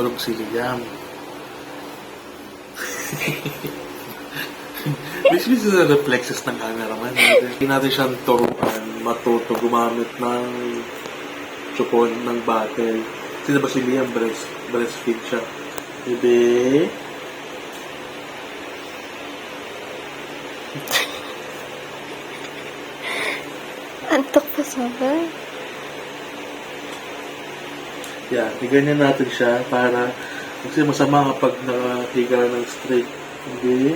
tulog si Liam. Bis-bis na reflexes ng cameraman. Hindi natin siyang turuan, matuto gumamit ng chupon ng bottle. Sino ba si Liam? Breastfeed siya. Bebe. Antok pa sobra. Yeah, ganyan natin siya para kasi masama kapag nakahiga ng straight. Hindi.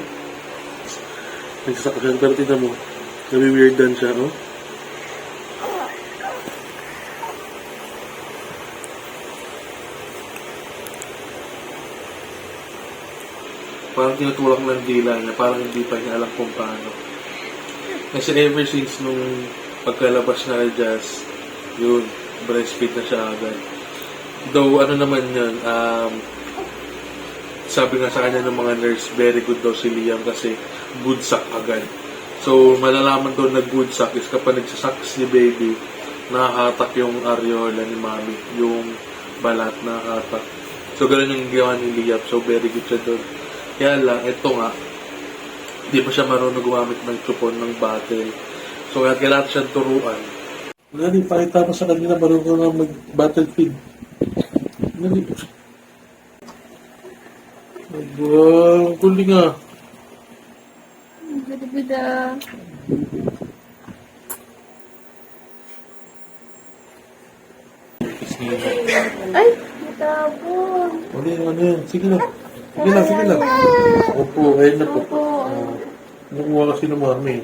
Nagsasaka siya. Pero tignan mo. Nabi-weirdan siya, oh. Parang tinutulak ng dila niya. Parang hindi pa niya alam kung paano. Kasi ever since nung pagkalabas na Jazz, yun, breastfeed na siya agad. Though, ano naman yun, sabi nga sa kanya ng mga nurse, very good daw si Liam kasi good suck agad. So, malalaman daw na good suck is kapag nagsasak si baby, nakakatak yung areola ni mami, yung balat nakakatak. So, ganun yung ginawa ni Liam. So, very good siya doon. Kaya lang, ito nga, hindi pa siya marunong gumamit ng chupon ng bottle. So, kaya kailangan siyang turuan. Nani, pakita mo sa kanila marunong na mag-bottle feed. Nani, wow, kuling nga. Bida-bida. Ay, matapon. Ano yan? Sige lang. Sige lang. Opo, ayun na po. Nakuha kasi ng mami.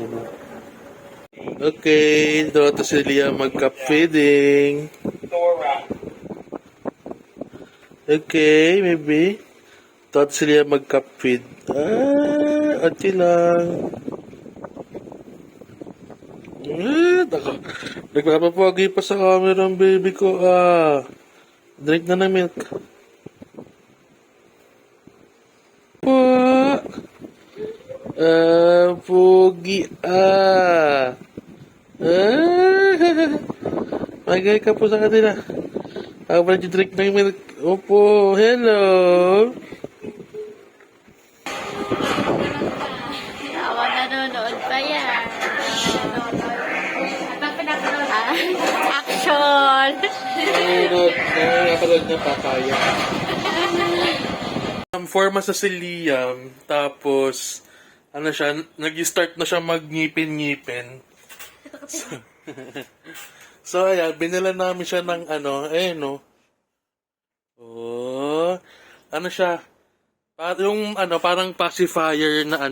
Okay, dito si Liam mag-cup feeding. Okay, maybe. Dito si Liam mag-cup feed. Ati lang. Nagpapapagi pa sa camera ang baby ko. Drink na ng milk. Pogi. Magay ka po sa kanila. Ako pa nag-drink ng milk. Opo, hello. Tawa, nanonood pa yan. Action! Nakapanood niya papaya. Forma sa si Liam, tapos ano siya, nag-start na siya mag-ngipin-ngipin. So, ayan, binila namin siya ng no. Oh, ano siya, yung parang pacifier na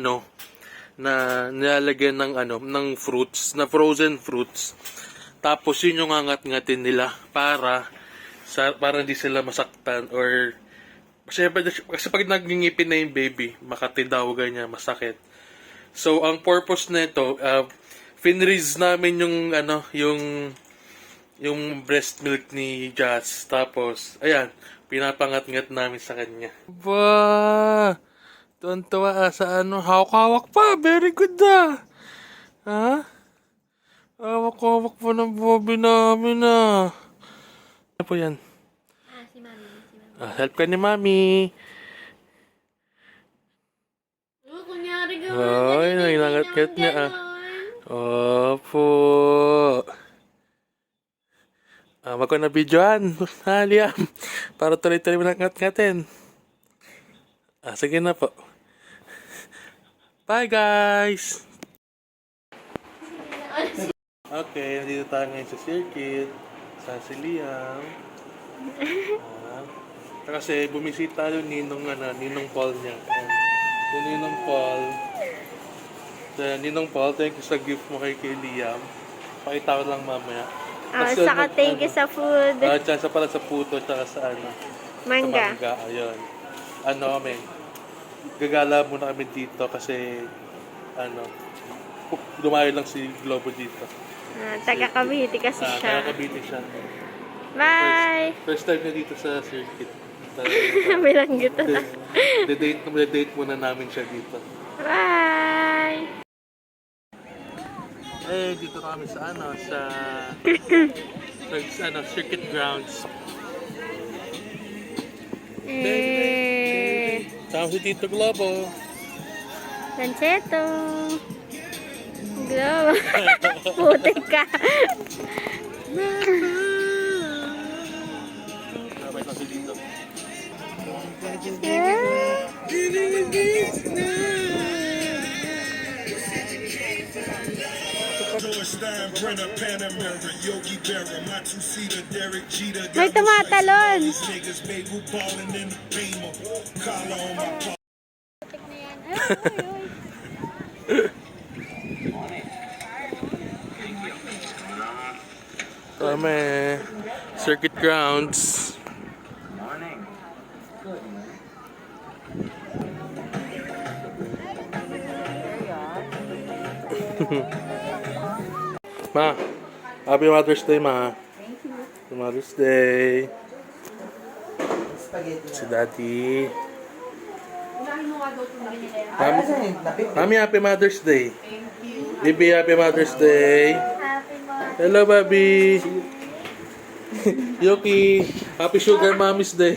na nilalagyan ng ng fruits, na frozen fruits. Tapos yun yung angat-ngatin nila para hindi sila masaktan or kasi pag nagngingipin na yung baby, makati daw ganyan, masakit. So, ang purpose nito, finreeze namin yung breast milk ni Jazz. Tapos, ayan, pinapangat-ngat namin sa kanya. Ba! Tuwan-tuwa sa hawak-hawak pa. Very good Ha? Hawak-hawak pa ng baby namin Ano po yan? Si Mami. Help ka ni Mami. Kunyari gawin. Ay, nanginangat-ngat niya Opo. Wag ko na videoan. Liam. Para tuloy-tuloy mo ngat-ngatin. Sige na po. Bye, guys! Okay, nandito tayo ngayon sa circuit. Sa si Liam. Kasi bumisita yung ninong Paul niya. Yung ninong Paul. Ninong Paul, thank you sa gift mo kay Liam. Pakita ko lang mamaya. Saka thank you sa food. Tsaka pala sa puto, tsaka sa Mangga. Sa mangga, ayun. Gagala muna kami dito kasi dumayo lang si Globo dito. Taga Cavite kasi siya. Taga Cavite siya. Bye! First time na dito sa circuit. Bilang gito na. Date muna namin siya dito. Bye! Dito kami sa circuit grounds. Eh, Tama si Tito Globo. Lancheto. Glow. Putik ka. Sabay na si Tito. May tumatalon. Tama circuit grounds. Ma, Happy Mother's Day, Ma. Happy Mother's Day. Si Daddy. Mami, Happy Mother's Day. Bibi, Happy Mother's Day. Hello, Bobby. Yoki, Happy Sugar Mommy's Day.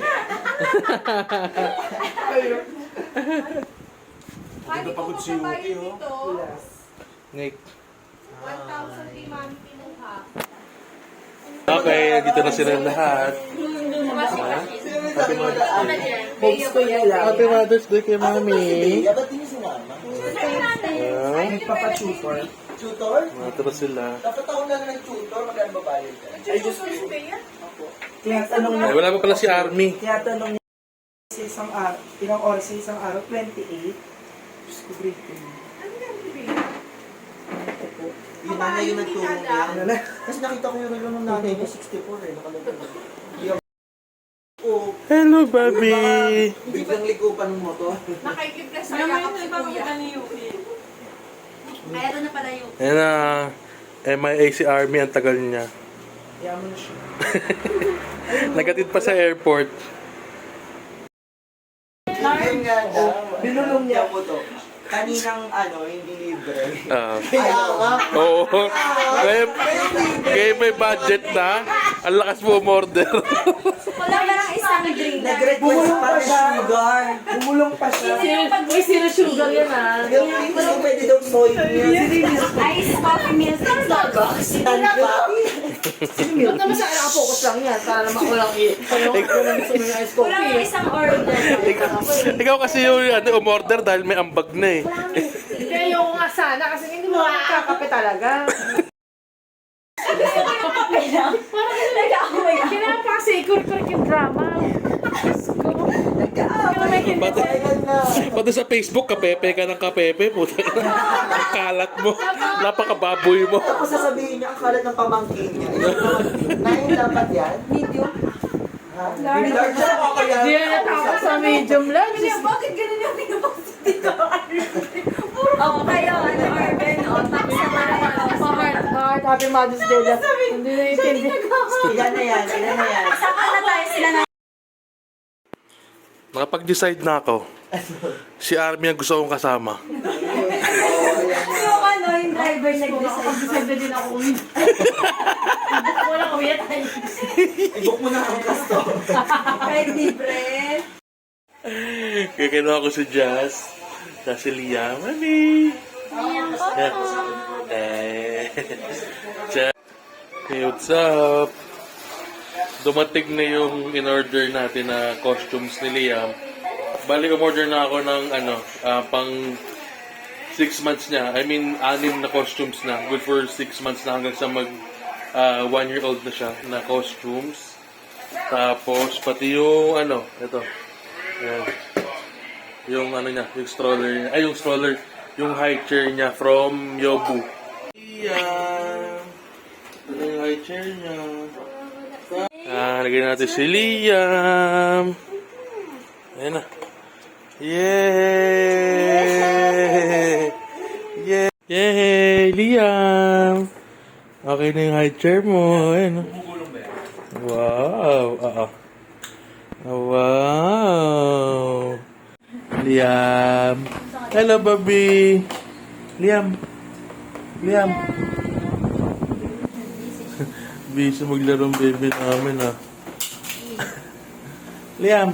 Pwede ko magbabayad dito. Nick. 1,000 di mami pinuha. Okay, dito na sila lahat. Happy Mother's Day kay Mami. Ba't di niyo sinama? Nagpapa-tutor. Tutor? Ito na sila. Dapat ako na nag-tutor, magkano ba bayad ka? Ay, Diyos ko. Tinatanong Ay, wala pa pala si Army. Tinatanong niya sa isang araw, ilang oras sa isang araw, 28. Diyos ko, grade 10. Yung nanay yung nagturo niya. Ano na? Kasi nakita ko yung relo ng nanay niya, 64 nakalagay. Oo. Hello, Bobby. Biglang ligo pa ng motor. Nakaikip sa yakap si Kuya. Ay, ito na pala yung... Ayan na. MIA si Army, ang tagal niya. Yaman na siya. Nagatid pa sa airport. Yun nga daw. Binulong niya. po to. Kaninang hindi libre. Ah. Kaya nga. Oo. Kaya may budget na. Ang lakas mo umorder. Wala na lang isang drink. Nag-request pa ng sugar. Bumulong pa siya. May zero sugar yan ah. Yung hindi pwede daw soy milk. Ice coffee milk sa Starbucks. Ba't naman sa focus lang yan? Para makulang Wala na isang order. Ikaw kasi yung umorder dahil may ambag na eh. Kaya yung nga sana kasi hindi mo makakape talaga. Kailangan pa kasi ikurkurk yung drama. Pati sa Facebook, kapepe ka ng kapepe. Puta ka na. Ang kalat mo. Napakababoy mo. Tapos sasabihin niya, ang kalat ng pamangkin niya. Nine dapat yan? Medium? Large siya ako kaya. Hindi na natapos sa medium lunch. Bakit ganun yung pinupost dito? Oo, kayo, Arben, tapos sa Heart, happy Mother's Day. Hindi na intindi. Ilan na yan? Ilan na yan? Saka na tayo sila na. Nakapag-decide na ako. Si Army ang gusto kong kasama. Yung driver nag-decide. Sabi din ako uwi. Wala ko yet. I-book mo na ang kasto. Kahit libre. Kaya kinuha ko si Jazz. Si Liam. Mami! Jazz. Hey, what's up? Dumating na yung in-order natin na costumes ni Liam. Bali, umorder na ako ng pang 6 months niya. I mean, 6 na costumes na. Good for 6 months na hanggang sa mag 1-year-old na siya na costumes. Tapos, pati yung ito. Ayan. Yung niya, yung stroller niya. Ay, yung stroller. Yung high chair niya from Yobu. Liam! Ito yung high chair niya. Lagyan natin si Liam. Ayan na. Yay! Yay! Yay! Liam! Okay na yung high chair mo. Ayan. Wow! Wow! Liam! Hello, Bobby! Liam! Liam! Busy maglarong baby namin ah. Liam!